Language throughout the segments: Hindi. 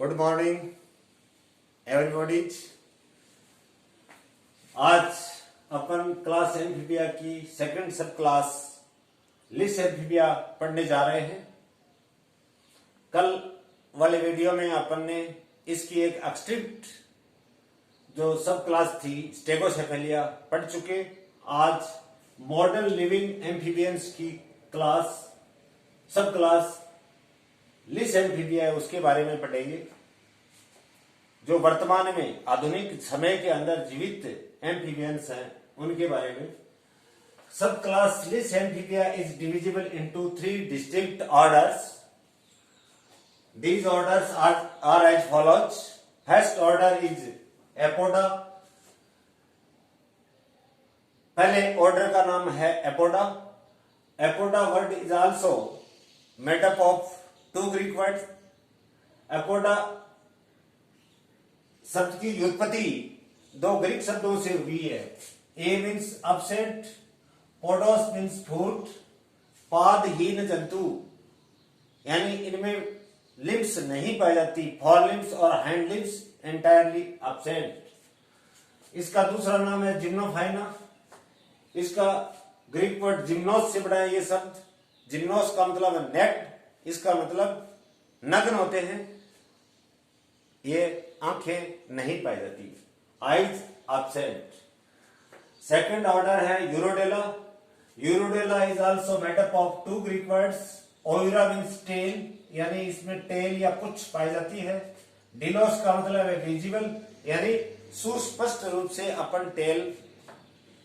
Good morning everybody. आज अपन क्लास एम्फीबिया की सेकंड सब क्लास लिस एम्फीबिया पढ़ने जा रहे हैं। कल वाले वीडियो में अपन ने इसकी एक एक्सटिंक्ट जो सब क्लास थी स्टेगोसेफेलिया पढ़ चुके। आज मॉडर्न लिविंग एम्फीबियंस की क्लास सब क्लास लिस एम्फीबिया है उसके बारे में पढ़ेंगे, जो वर्तमान में आधुनिक समय के अंदर जीवित एम्फीबियंस हैं उनके बारे में। Subclass Lissamphibia is divisible into 3 distinct orders. These orders are as follows. First order is Apoda. पहले ऑर्डर का नाम है Apoda. Apoda word is also made up of 2 Greek words. Apoda शब्द की व्युत्पत्ति 2 ग्रीक शब्दों से हुई है। A means upset, podos means foot, पादहीन जंतु, यानी इनमें लिम्स नहीं पाई जाती। फॉर लिम्स और हैंड लिम्स एंटायरली एब्सेंट। इसका दूसरा नाम है जिम्नोफाइना। इसका ग्रीक वर्ड जिम्नोस से बना है ये शब्द। जिम्नोस का मतलब है नेक्ड, इसका मतलब नग्न होते हैं। ये आंखें नहीं पाई जाती, आईज एब्सेंट। सेकंड ऑर्डर है Urodela. Urodela is also made up of 2 Greek words. Oura means tail, यानी इसमें टेल या पुच्छ पाई जाती है। डिलोस का मतलब है विजिबल, यानी सुस्पष्ट रूप से अपन टेल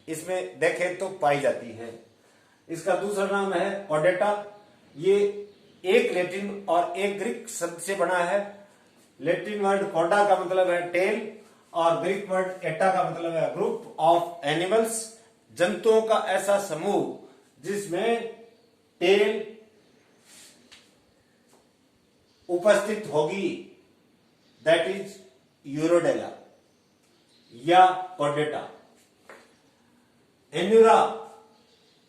इसमें देखें तो पाई जाती है। इसका दूसरा नाम है ओडेटा। ये एक लैटिन और एक ग्रीक शब्द से बना है। लैटिन वर्ड कोडा का मतलब है टेल और ग्रीक वर्ड एटा का मतलब है ग्रुप ऑफ एनिमल्स, जंतुओं का ऐसा समूह जिसमें टेल उपस्थित होगी, दैट इज यूरोडेला या कोडेटा। एन्यूरा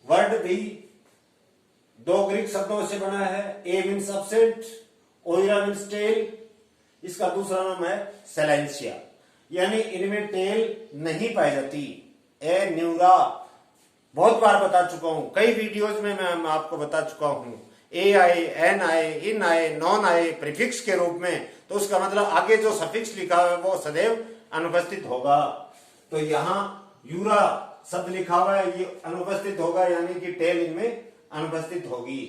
वर्ड भी 2 ग्रीक शब्दों से बना है। A means absent, ओइरा means tell. इसका दूसरा नाम है सेलेंसिया, यानी इनमें टेल नहीं पाई जाती। ए न्यूरा बहुत बार बता चुका हूं, कई वीडियोज में मैं आपको बता चुका हूं। ए आए, एन आए, इन आए, नॉन आए प्रीफिक्स के रूप में, तो उसका मतलब आगे जो सफिक्स लिखा है वो सदैव अनुपस्थित होगा। तो यहां यूरा शब्द लिखा हुआ है, ये अनुपस्थित होगा, यानी कि टेल इनमें अनुपस्थित होगी।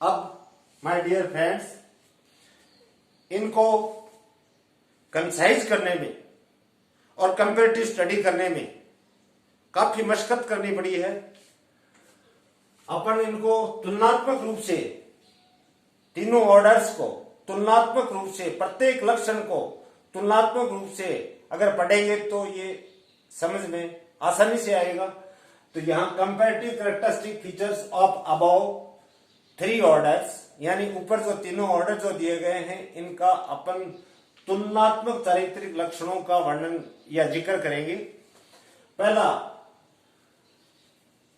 अब माय डियर फ्रेंड्स, इनको कंसाइज करने में और कंपैरेटिव स्टडी करने में काफी मशक्कत करनी पड़ी है। अपन इनको तुलनात्मक रूप से, तीनों ऑर्डर्स को तुलनात्मक रूप से, प्रत्येक लक्षण को तुलनात्मक रूप से अगर पढ़ेंगे तो ये समझ में आसानी से आएगा। तो यहां comparative characteristic features of above 3 orders, यानी ऊपर जो तीनों ऑर्डर जो दिए गए हैं इनका अपन तुलनात्मक चारित्रिक लक्षणों का वर्णन या जिक्र करेंगे। पहला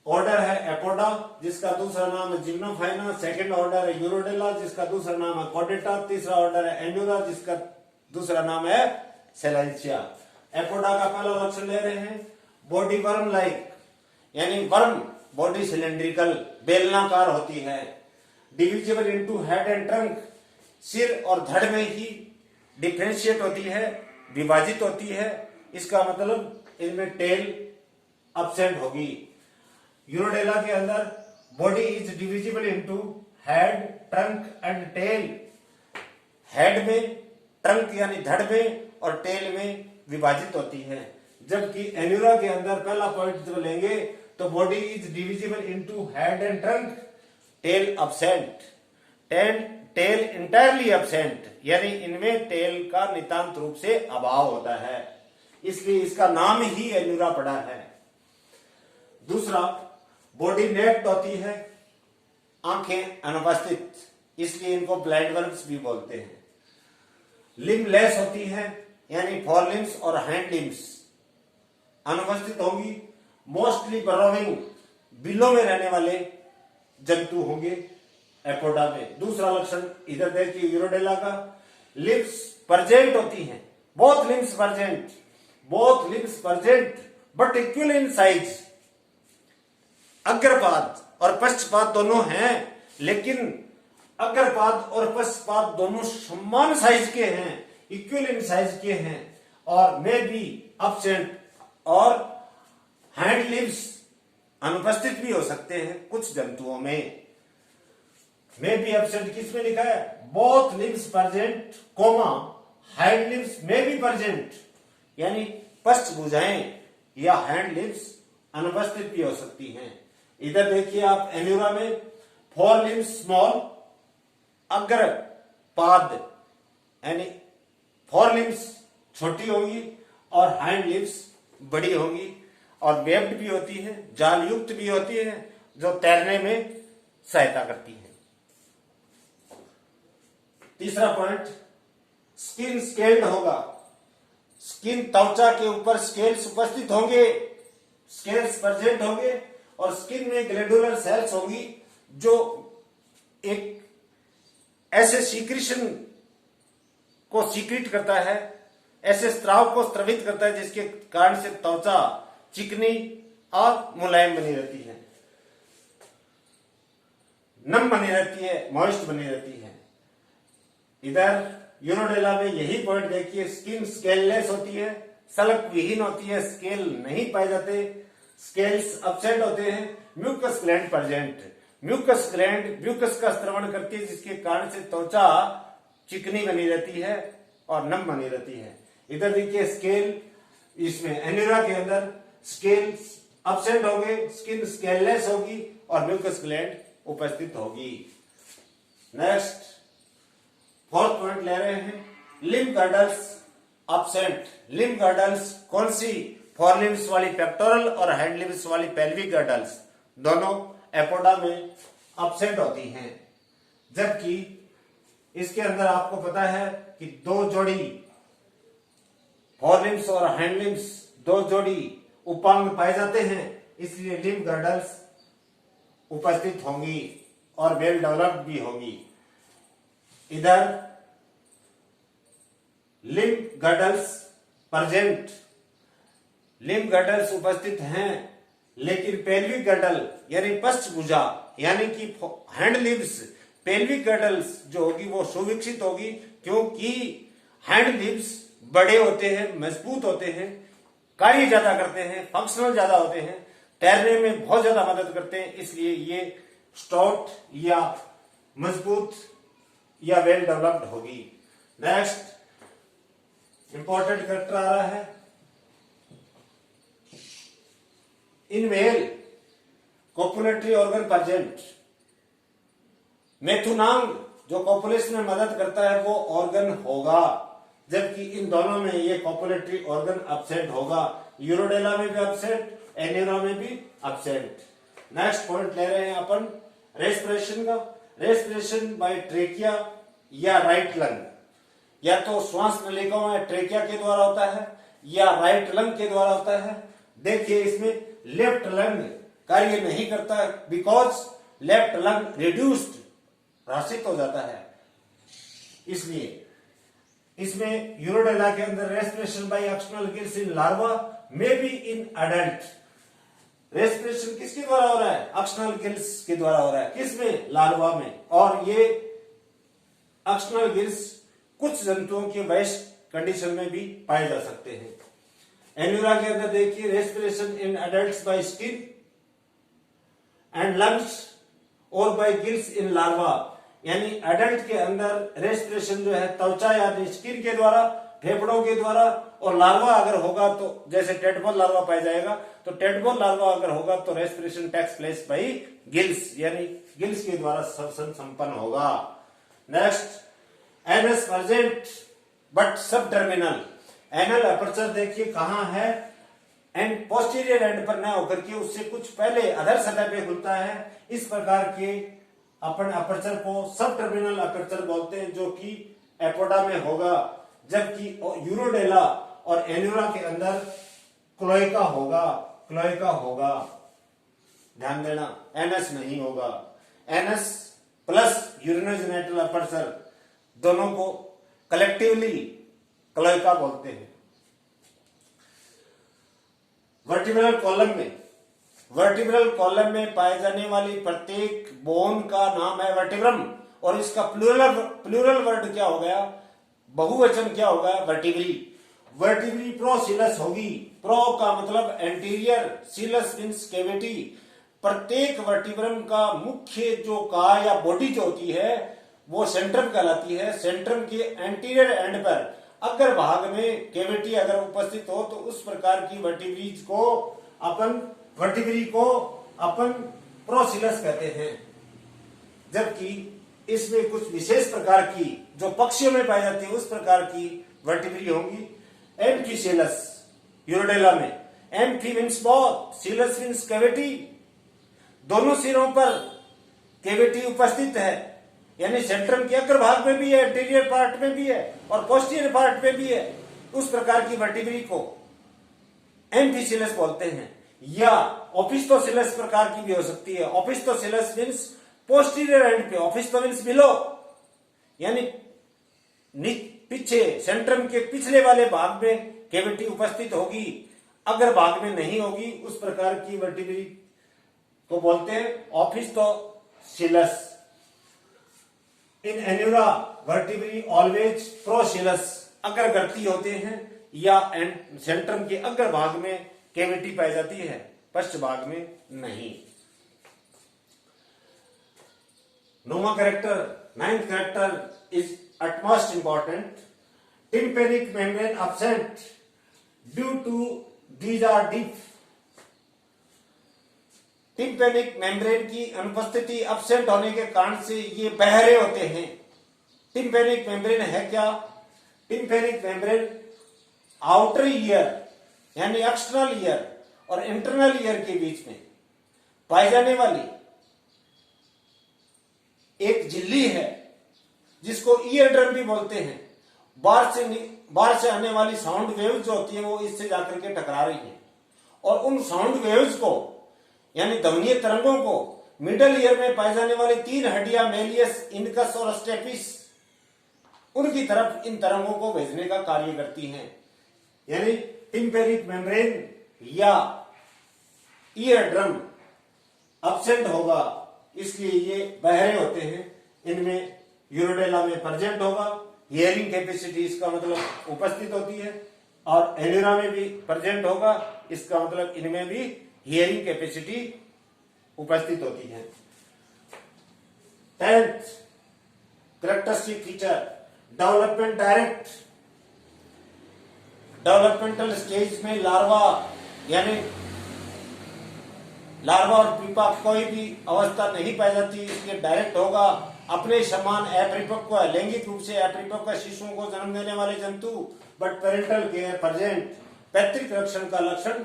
ऑर्डर है एपोडा, जिसका दूसरा नाम है जिम्नोफाइना। सेकंड ऑर्डर है यूरोडेला, जिसका दूसरा नाम है कोडेटा। तीसरा ऑर्डर है एन्यूरा, जिसका दूसरा नाम है सेलेंसिया। एपोडा का पहला लक्षण ले रहे हैं, बॉडी वर्म लाइक, यानी वर्म बॉडी सिलेंड्रिकल बेलनाकार होती है। Divisible into head and trunk, सिर और धड़ में ही डिफरेंशिएट होती है, विभाजित होती है। इसका मतलब इनमें टेल एब्सेंट होगी। यूरोडेला के अंदर body is divisible into head, trunk and tail. Head में, ट्रंक यानी धड़ में और टेल में विभाजित होती है। जबकि एन्यूरा के अंदर पहला पॉइंट जो लेंगे तो body is divisible into head and trunk, tail absent, tail entirely absent, यानी इनमें टेल का नितांत रूप से अभाव होता है, इसलिए इसका नाम ही एन्यूरा पड़ा है। दूसरा, बॉडी नेक्ड होती है, आंखें अनुपस्थित, इसलिए इनको ब्लाइंड वर्म्स भी बोलते हैं। लिम्ब लेस होती है, यानी फॉर लिम्स और हैंड लिम्स अनुपस्थित होंगी। मोस्टली बरोविंग, बिलों में रहने वाले जंतु होंगे एपोडा में। दूसरा लक्षण इधर देखिए यूरोडेला का, लिम्स प्रेजेंट होती हैं, both limbs present but equal in size. अग्रपाद और पश्चपाद दोनों हैं, लेकिन अग्रपाद और पश्चपाद दोनों समान साइज के हैं, इक्वल इन साइज के हैं, और मे बी एब्सेंट, और हाइंड लिम्स अनुपस्थित भी हो सकते हैं कुछ जंतुओं में। मे बी एब्सेंट किस में लिखा है? Both limbs present comma hind limbs may be present, यानी पश्चभुजाएं या हैंड लिम्स अनुपस्थित भी हो सकती हैं। इधर देखिए आप एन्यूरा में 4 लिम्स स्मॉल, अग्र पाद यानी 4 लिम्स छोटी होगी और हाइंड लिम्स बड़ी होगी, और वेब्ड भी होती है, जाल युक्त भी होती है, जो तैरने में सहायता करती है। तीसरा पॉइंट, स्किन स्केल्ड होगा। स्किन त्वचा के ऊपर स्केल्स उपस्थित होंगे, स्केल्स प्रेजेंट होंगे, और स्किन में ग्लैंडुलर सेल्स होंगी जो एक ऐसे सीक्रेशन को सीक्रेट करता है, ऐसे स्राव को स्रवित करता है जिसके कारण से त्वचा चिकनी और मुलायम बनी रहती है, नम बनी रहती है, मॉइस्ट बनी रहती है। इधर यूरोडेला में यही पॉइंट देखिए, स्किन स्केललेस होती है, सलक विहीन होती है, स्केल नहीं पाए जाते, स्केल्स एब्सेंट होते हैं, mucus gland present. Mucus gland mucus का स्रवण करती है जिसके कारण से त्वचा चिकनी बनी रहती है और नम बनी रहती है। इधर देखिए स्केल, इसमें एन्यूरा के अंदर स्केल एब्सेंट होंगे, स्किन स्केललेस होगी और म्यूकस ग्लैंड उपस्थित होगी। नेक्स्ट 4th पॉइंट ले रहे हैं, limb girdles absent. Limb girdles कौन सी? 4 लिम्स वाली पेक्टोरल और हैंड लिम्स वाली पेल्विक गर्डल्स दोनों एपोडा में एब्सेंट होती हैं, जबकि इसके अंदर आपको पता है कि 2 जोड़ी 4 लिम्स और हैंड लिम्स 2 जोड़ी उपांग पाए जाते हैं, इसलिए लिम्ब गर्डल्स उपस्थित होंगी और वेल डेवलप्ड भी होगी। इधर limb girdles present, limb girdles उपस्थित हैं, लेकिन पेल्विक गर्डल यानी पश्चभुजा यानी कि हैंड लिम्स, पेल्विक गर्डल्स जो होगी वो सुविकसित होगी, क्योंकि हैंड लिम्स बड़े होते हैं, मजबूत होते हैं, कार्य ज्यादा करते हैं, फंक्शनल ज्यादा होते हैं, तैरने में बहुत ज्यादा मदद करते हैं, इसलिए ये स्टाउट या मजबूत या वेल डेवलप्ड होगी। नेक्स्ट इंपॉर्टेंट कैरेक्टर आ रहा है, in male copulatory organ present. मेथुनांग जो कॉपुलेशन में मदद करता है वो ऑर्गन होगा, जबकि इन दोनों में ये कॉपुलेटरी ऑर्गन एब्सेंट होगा। यूरोडेला में भी एब्सेंट, एन्यूरा में भी एब्सेंट। नेक्स्ट पॉइंट ले रहे हैं अपन रेस्पिरेशन का। रेस्पिरेशन बाय ट्रेकिया या राइट लंग, या तो श्वास नलिकाओं में ट्रेकिया के द्वारा होता है या राइट लंग के द्वारा होता है। देखिए इसमें लेफ्ट लंग कार्य नहीं करता, बिकॉज लेफ्ट लंग रिड्यूस्ड, ह्रासित हो जाता है, इसलिए इसमें यूरोडेला के अंदर respiration by external gills in larva may be in adult. Respiration किसके द्वारा हो रहा है? एक्सटर्नल गिल्स के द्वारा हो रहा है, किसमें? लार्वा में। और ये एक्सटर्नल गिल्स कुछ जंतुओं के वयस्क कंडीशन में भी पाए जा सकते हैं। एन्यूरा के अंदर देखिए respiration in adults by skin and lungs और बाय गिल्स इन लार्वा, यानी एडल्ट के अंदर रेस्पिरेशन जो है त्वचा या स्किन के द्वारा, फेफड़ों के द्वारा, और लार्वा अगर होगा तो जैसे टेडपोल लार्वा पाया जाएगा, तो टेडपोल लार्वा अगर होगा तो respiration takes place by gills, यानी गिल्स के द्वारा श्वसन संपन्न होगा। Next anus present but subterminal. Anal aperture देखिए कहां है, एंड पोस्टीरियर एंड पर न होकर के उससे कुछ पहले अधर सतह पे खुलता है। इस प्रकार के अपन अपर्चर को सब टर्मिनल अपर्चर बोलते हैं, जो कि एपोडा में होगा, जबकि यूरोडेला और एन्यूरा के अंदर क्लोएका होगा, क्लोएका होगा, ध्यान देना, एनस नहीं होगा। एनस प्लस यूरिनोजेनिटल अपर्चर दोनों को कलेक्टिवली क्लोएका बोलते हैं। वर्टिब्रल कॉलम में पाए जाने वाली प्रत्येक बोन का नाम है वर्टिब्रम, और इसका प्लूरल वर्ड क्या हो गया, बहुवचन क्या होगा, वर्टिब्री। वर्टिब्री प्रोसिलस होगी। प्रो का मतलब एंटीरियर, सिलस मींस कैविटी। प्रत्येक वर्टिब्रम का मुख्य जो का या बॉडी जो होती है वो सेंट्रम कहलाती है। सेंट्रम के एंटीरियर एंड पर अग्र भाग में कैविटी अगर उपस्थित हो तो उस प्रकार की वर्टिब्री को अपन प्रोसिलस कहते हैं। जबकि इसमें कुछ विशेष प्रकार की जो पक्षियों में पाई जाती है उस प्रकार की वर्टिब्री होंगी। एम्फीसेलस यूरोडेला में, एम्फी मींस बहुत, सीलस मींस कैविटी। दोनों सिरों पर कैविटी उपस्थित है, यानी सेंट्रम के अग्र भाग में भी है, एंटीरियर पार्ट में भी है और पोस्टीरियर पार्ट में भी है। उस प्रकार की वर्टिब्री को एम्फीसेलस बोलते हैं। या ओपिस्टोसिलस प्रकार की भी हो सकती है। ओपिस्टोसिलस मींस पोस्टीरियर एंड पे, ओपिस्टो मींस बिलो, यानी पीछे सेंट्रम के पिछले वाले भाग में कैविटी उपस्थित होगी, अग्र भाग में नहीं होगी। उस प्रकार की वर्टिब्री को बोलते हैं ओपिस्टोसिलस। इन एन्यूरा वर्टिब्री ऑलवेज प्रोसिलस, अग्रवर्ती होते हैं या सेंट्रम के अग्र भाग में कैविटी पाई जाती है, पश्च भाग में नहीं। नौवां character, ninth character is utmost important. Tympanic membrane absent due to these are deep. Tympanic membrane की अनुपस्थिति, एब्सेंट होने के कारण से ये बहरे होते हैं। टिम्पेनिक मेम्ब्रेन है क्या? टिम्पेनिक मेम्ब्रेन आउटर ईयर यानी एक्सटर्नल ईयर और इंटरनल ईयर के बीच में पाई जाने वाली एक झिल्ली है जिसको ईयर ड्रम भी बोलते हैं। बाहर से आने वाली साउंड वेव्स जो होती है वो इससे जाकर के टकरा रही है और उन साउंड वेव्स को यानी ध्वनीय तरंगों को मिडल ईयर में पाए जाने वाली तीन हड्डियां मेलियस, इनकस और स्टेपिस, उनकी तरफ इन तरंगों को भेजने का कार्य करती हैं। यानी टिम्पेनिक मेम्ब्रेन या ईयर ड्रम एब्सेंट होगा, इसलिए ये बहरे होते हैं। इनमें यूरोडेला में प्रेजेंट होगा, हियरिंग कैपेसिटी इसका मतलब उपस्थित होती है, और एन्यूरा में भी प्रेजेंट होगा, इसका मतलब इनमें भी हियरिंग कैपेसिटी उपस्थित होती है। 10th characteristic feature, development direct. Developmental stage में लार्वा यानी लार्वा और पीपा कोई भी अवस्था नहीं पाई जाती, इसलिए डायरेक्ट होगा। अपने समान अपरिपक्व लैंगिक रूप से अपरिपक्व शिशुओं को जन्म देने वाले जंतु, बट पेरेंटल केयर प्रेजेंट, पैतृक रक्षण का लक्षण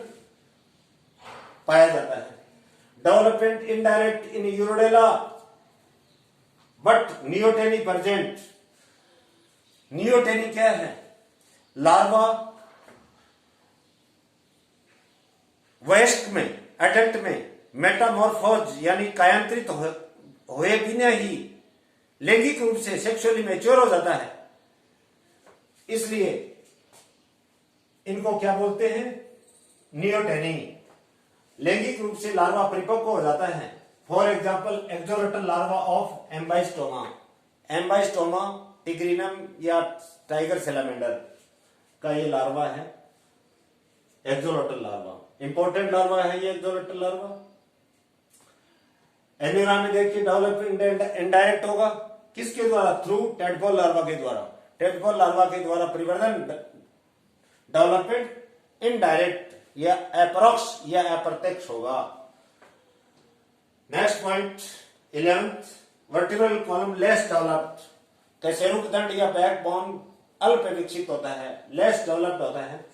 पाया जाता है। Development indirect in Urodela but neoteny present. Neoteny क्या है? लार्वा वयस्क में, एडल्ट में मेटामॉर्फोज यानी कायांतरित हुए बिना ही लैंगिक रूप से सेक्सुअली मैच्योर हो जाता है, इसलिए इनको क्या बोलते हैं? नियोटेनी। लैंगिक रूप से लार्वा परिपक्व हो जाता है। For example axolotl larva of Ambystoma. Ambystoma tigrinum या टाइगर सैलामेंडर का ये लार्वा है, एक्सोलेटल लार्वा। इंपॉर्टेंट लार्वा है ये एक्सोलेटल लार्वा। एन्यूरा में देखिए डेवलपमेंट इनडायरेक्ट होगा, किसके द्वारा? थ्रू टेडपोल लार्वा के द्वारा। टेडपोल लार्वा के द्वारा परिवर्तन डेवलपमेंट इनडायरेक्ट या अप्रोक्स या अप्रत्यक्ष होगा। Next point 11th vertebral column less developed. कशेरुक दंड या बैकबोन अल्प विकसित होता है, लेस डेवलप्ड होता है।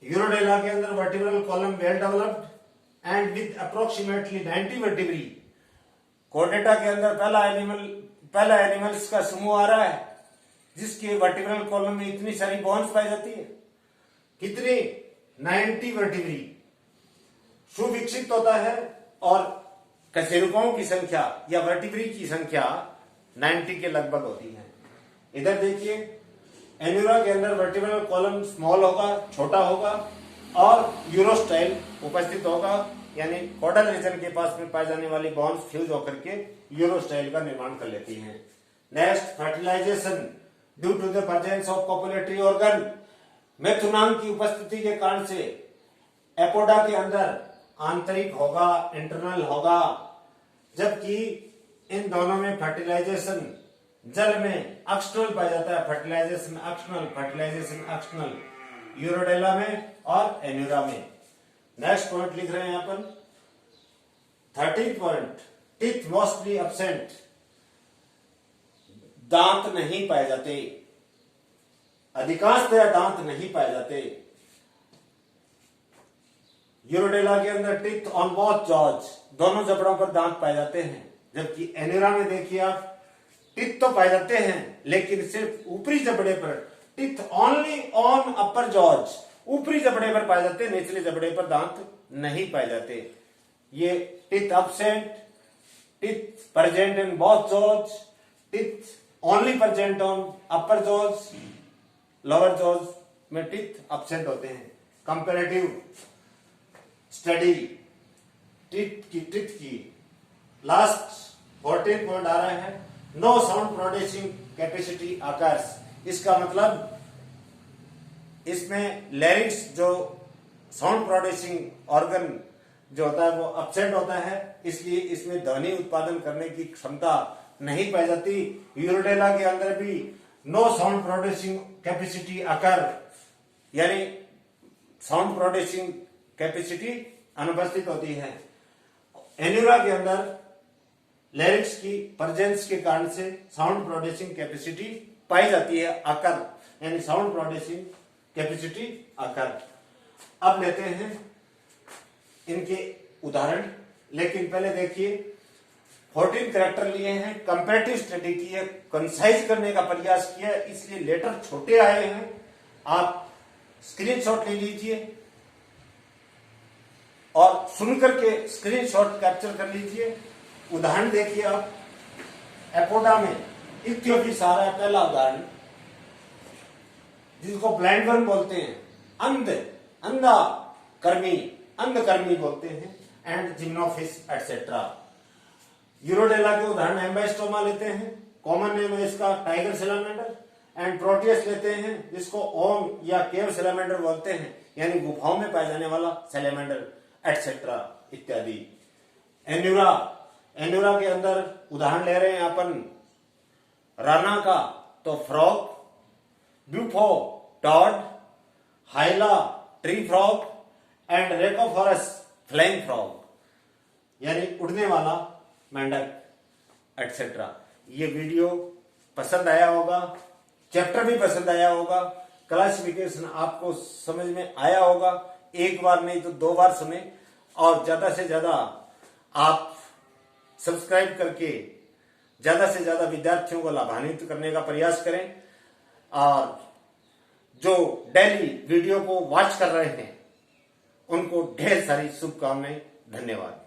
यूरोडेला के अंदर vertebral column well developed and with approximately 90 vertebrae. Chordata के अंदर पहला एनिमल्स का समूह आ रहा है जिसके वर्टिब्रल कॉलम में इतनी सारी बोन्स पाई जाती है। कितनी? 90 वर्टिब्री सुविकसित होता है, और कशेरुकों की संख्या या वर्टिब्री की संख्या 90 के लगभग होती है। इधर देखिए, एन्यूरा के अंदर वर्टिब्रल कॉलम स्मॉल होगा, छोटा होगा, और यूरोस्टाइल उपस्थित होगा, यानी कॉडल रीजन के पास में पाई जाने वाली बॉन्ड्स फ्यूज होकर के यूरोस्टाइल का निर्माण कर लेती हैं। Next, fertilization due to the presence of copulatory organ. मेथुनांग की उपस्थिति के कारण से एपोडा के अंदर आंतरिक होगा, इंटरनल होगा, जबकि इन दोनों में फर्टिलाइजेशन जल में एक्सटर्नल पाया जाता है, फर्टिलाइजेशन एक्सटर्नल यूरोडेला में और एन्यूरा में। नेक्स्ट पॉइंट लिख रहे हैं अपन 13th point, teeth mostly absent, दांत नहीं पाए जाते, अधिकांशतः दांत नहीं पाए जाते। यूरोडेला के अंदर टीथ ऑन बोथ जॉज, दोनों जबड़ों पर दांत पाए जाते हैं, जबकि एन्यूरा में देखिए आप, टीथ तो पाए जाते हैं लेकिन सिर्फ ऊपरी जबड़े पर, teeth only on upper jaws, ऊपरी जबड़े पर पाए जाते हैं, निचले जबड़े पर दांत नहीं पाए जाते। ये teeth absent, teeth present in both jaws, teeth only present on upper jaws, lower jaws में टीथ एब्सेंट होते हैं। कंपैरेटिव स्टडी टीथ की लास्ट 14 पॉइंट आ रहा है, no sound producing capacity occurs. इसका मतलब इसमें लैरिंक्स जो साउंड प्रोड्यूसिंग ऑर्गन जो होता है वो एब्सेंट होता है, इसलिए इसमें ध्वनि उत्पादन करने की क्षमता नहीं पाई जाती। यूरोडेला के अंदर भी नो साउंड प्रोड्यूसिंग कैपेसिटी अकर, यानी साउंड प्रोड्यूसिंग कैपेसिटी अनुपस्थित होती है। एन्यूरा के अंदर लैरिंक्स की प्रेजेंस के कारण से साउंड प्रोड्यूसिंग कैपेसिटी पाई जाती है, अकर, यानी साउंड प्रोड्यूसिंग कैपेसिटी अकर। अब लेते हैं इनके उदाहरण, लेकिन पहले देखिए 14 कैरेक्टर लिए हैं, कंपैरेटिव स्टडी की है, कंसाइज करने का प्रयास किया, इसलिए लेटर छोटे आए हैं। आप स्क्रीनशॉट ले लीजिए और सुनकर के स्क्रीनशॉट कैप्चर कर लीजिए। उदाहरण देखिए आप, एपोडा में इक्थियोपिस आ रहा है पहला उदाहरण, जिसको ब्लाइंड वर्म बोलते हैं, अंधकर्मी बोलते हैं, एंड जिम्नोफिस एटसेट्रा। यूरोडेला के उदाहरण एम्बाइस्टोमा लेते हैं, कॉमन नेम है इसका टाइगर सैलामेंडर, एंड प्रोटियस लेते हैं जिसको ओम या केव सैलामेंडर बोलते हैं, यानी गुफाओं में पाया जाने वाला सैलामेंडर एटसेट्रा इत्यादि। एन्यूरा के अंदर उदाहरण ले रहे हैं अपन राना का, तो frog, Bufo toad, Hyla tree frog, and Rhacophorus flying frog, यानी उड़ने वाला मेंढक एटसेट्रा। ये वीडियो पसंद आया होगा, चैप्टर भी पसंद आया होगा, क्लासिफिकेशन आपको समझ में आया होगा। एक बार नहीं तो 2 बार सुने, और ज्यादा से ज्यादा आप सब्सक्राइब करके ज्यादा से ज्यादा विद्यार्थियों को लाभान्वित करने का प्रयास करें। और जो डेली वीडियो को वॉच कर रहे हैं उनको ढेर सारी शुभकामनाएं। धन्यवाद।